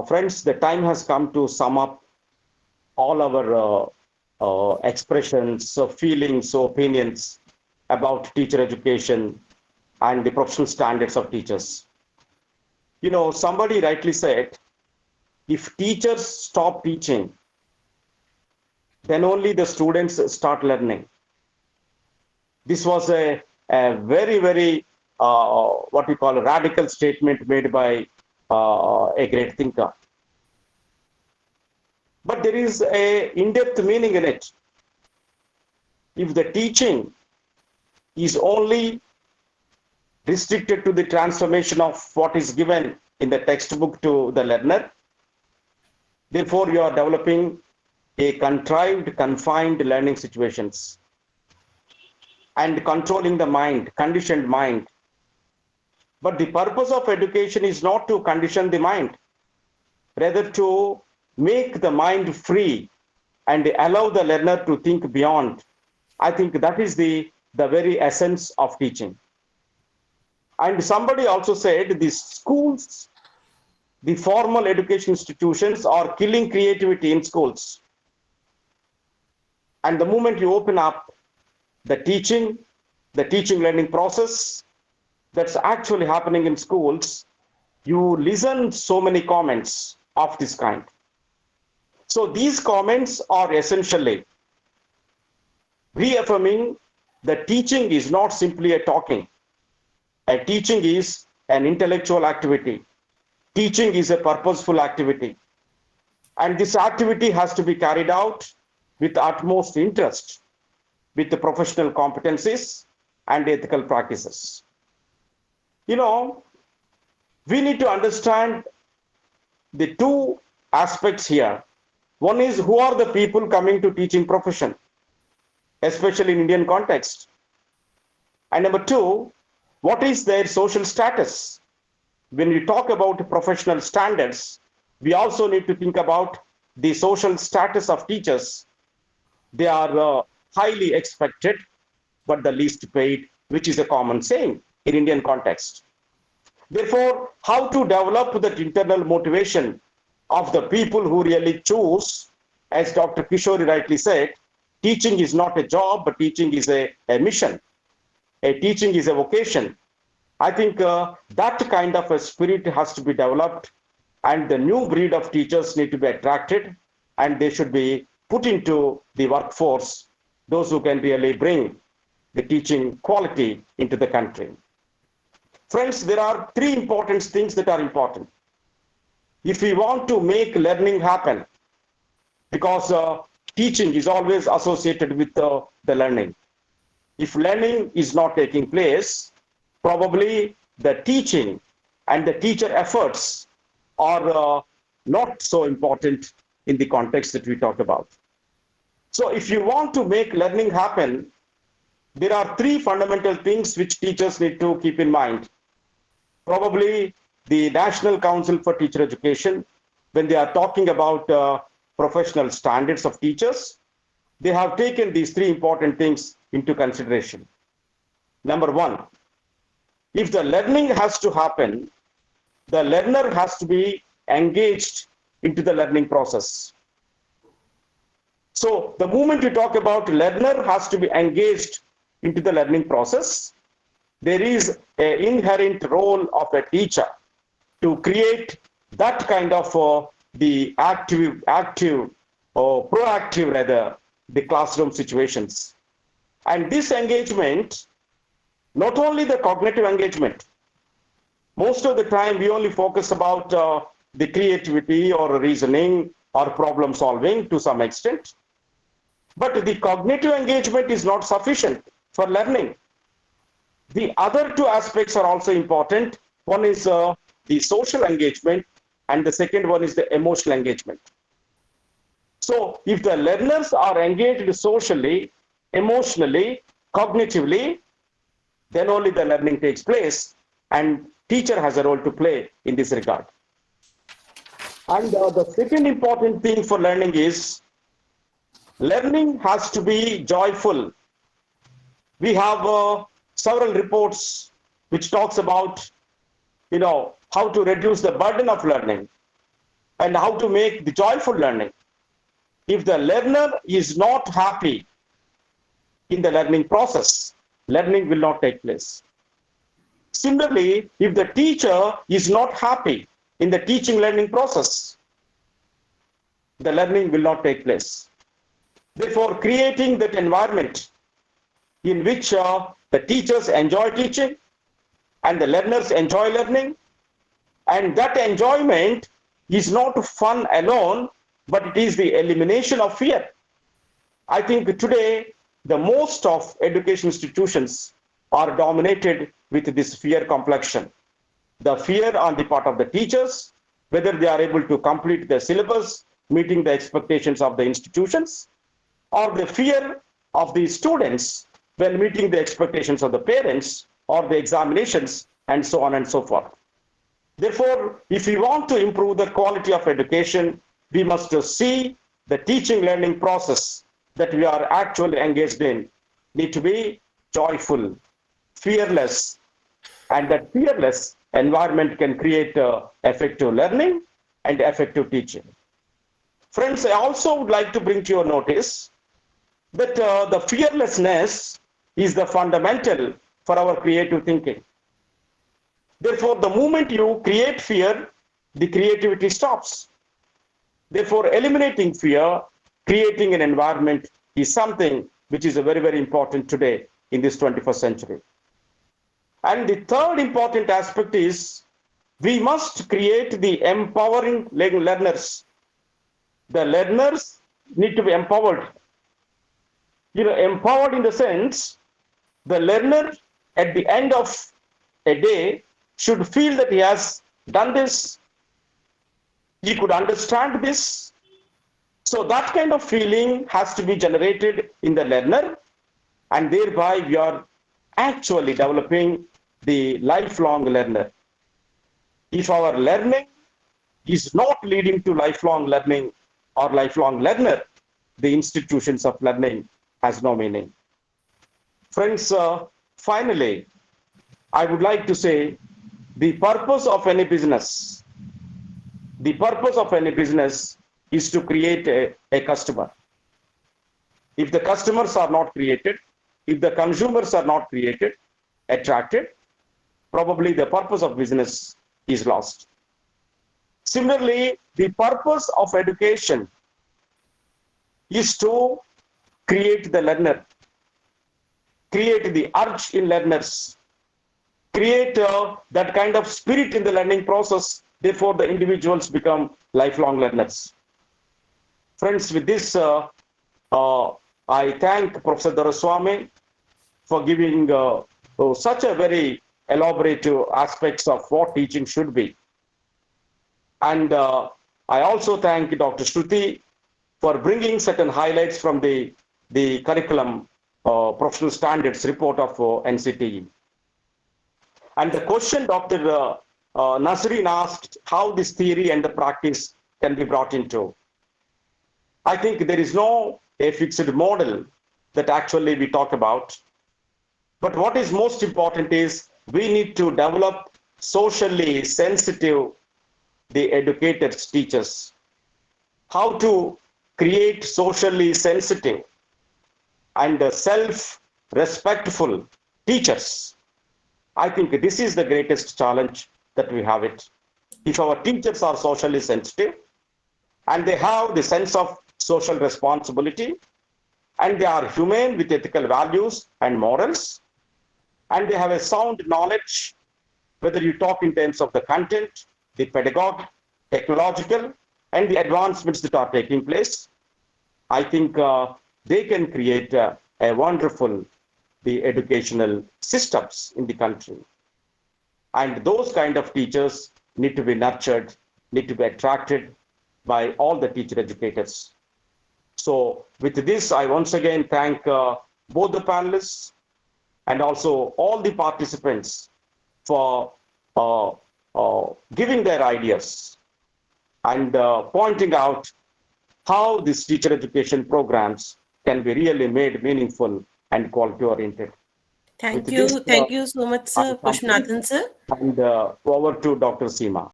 Friends, the time has come to sum up all our expressions, feelings, opinions about teacher education and the professional standards of teachers. Somebody rightly said, if teachers stop teaching, then only the students start learning. This was a very, very, what we call a radical statement made by a great thinker. But there is a in-depth meaning in it. If the teaching is only restricted to the transformation of what is given in the textbook to the learner, therefore you are developing a contrived, confined learning situations and controlling the mind, conditioned mind. But the purpose of education is not to condition the mind, rather to make the mind free and allow the learner to think beyond. I think that is the very essence of teaching. And somebody also said the schools, the formal education institutions are killing creativity in schools. And the moment you open up the teaching learning process that's actually happening in schools, you listen so many comments of this kind. So these comments are essentially reaffirming that teaching is not simply a talking. A teaching is an intellectual activity. Teaching is a purposeful activity. And this activity has to be carried out with utmost interest, with the professional competencies and ethical practices. We need to understand the two aspects here. One is, who are the people coming to teaching profession, especially in Indian context? And number two, what is their social status? When we talk about professional standards, we also need to think about the social status of teachers. They are highly expected, but the least paid, which is a common saying in Indian context. Therefore, how to develop that internal motivation of the people who really choose, as Dr. Kishore rightly said, teaching is not a job, but teaching is a mission. A teaching is a vocation. I think that kind of a spirit has to be developed, and the new breed of teachers need to be attracted, and they should be put into the workforce, those who can really bring the teaching quality into the country. Friends, there are three important things that are important. If we want to make learning happen, because teaching is always associated with the learning. If learning is not taking place, probably the teaching and the teacher efforts are not so important in the context that we talk about. So if you want to make learning happen, there are three fundamental things which teachers need to keep in mind. Probably the National Council for Teacher Education, when they are talking about professional standards of teachers, they have taken these three important things into consideration. Number one, if the learning has to happen, the learner has to be engaged into the learning process. So the moment you talk about learner has to be engaged into the learning process, there is an inherent role of a teacher to create that kind of the proactive rather, the classroom situations. And this engagement, not only the cognitive engagement, most of the time we only focus about the creativity or reasoning or problem solving to some extent. But the cognitive engagement is not sufficient for learning. The other two aspects are also important. One is the social engagement, and the second one is the emotional engagement. So if the learners are engaged socially, emotionally, cognitively, then only the learning takes place, and teacher has a role to play in this regard. And the second important thing for learning is learning has to be joyful. We have several reports which talks about, how to reduce the burden of learning. and how to make the joyful learning. If the learner is not happy in the learning process, learning will not take place. Similarly, if the teacher is not happy in the teaching learning process, the learning will not take place. Therefore, creating that environment in which the teachers enjoy teaching and the learners enjoy learning, and that enjoyment is not fun alone, but it is the elimination of fear. I think today the most of education institutions are dominated with this fear complexion. The fear on the part of the teachers, whether they are able to complete their syllabus, meeting the expectations of the institutions, or the fear of the students when meeting the expectations of the parents or the examinations, and so on and so forth. Therefore, if we want to improve the quality of education, we must see the teaching learning process that we are actually engaged in need to be joyful, fearless, and that fearless environment can create effective learning and effective teaching. Friends, I also would like to bring to your notice that the fearlessness is the fundamental for our creative thinking. Therefore, the moment you create fear, the creativity stops. Therefore, eliminating fear, creating an environment is something which is very, very important today in this 21st century. And the third important aspect is we must create the empowering learners. The learners need to be empowered. Empowered in the sense, the learner at the end of a day should feel that he has done this, he could understand this. So that kind of feeling has to be generated in the learner, and thereby we are actually developing the lifelong learner. If our learning is not leading to lifelong learning or lifelong learner, the institutions of learning has no meaning. Friends, finally, I would like to say the purpose of any business is to create a customer. If the customers are not created, if the consumers are not created, attracted, probably the purpose of business is lost. Similarly, the purpose of education is to create the learner, create the urge in learners, create that kind of spirit in the learning process. Therefore, the individuals become lifelong learners. Friends, with this, I thank Professor Dorasami for giving such a very elaborative aspects of what teaching should be. And I also thank Dr. Shruti for bringing certain highlights from the curriculum professional standards report of NCTE. And the question Dr. Nasreen asked, how this theory and the practice can be brought into. I think there is no a fixed model that actually we talk about. But what is most important is we need to develop socially sensitive the educators, teachers. How to create socially sensitive and self-respectful teachers. I think this is the greatest challenge that we have it. If our teachers are socially sensitive and they have the sense of social responsibility and they are humane with ethical values and morals and they have a sound knowledge, whether you talk in terms of the content, the pedagogue, technological, and the advancements that are taking place, I think they can create a wonderful the educational systems in the country. And those kind of teachers need to be nurtured, need to be attracted by all the teacher educators. So with this, I once again thank both the panelists and also all the participants for giving their ideas and pointing out how these teacher education programs can be really made meaningful and quality oriented. Thank you so much, sir. Pushpnadham, sir. And over to Dr. Seema.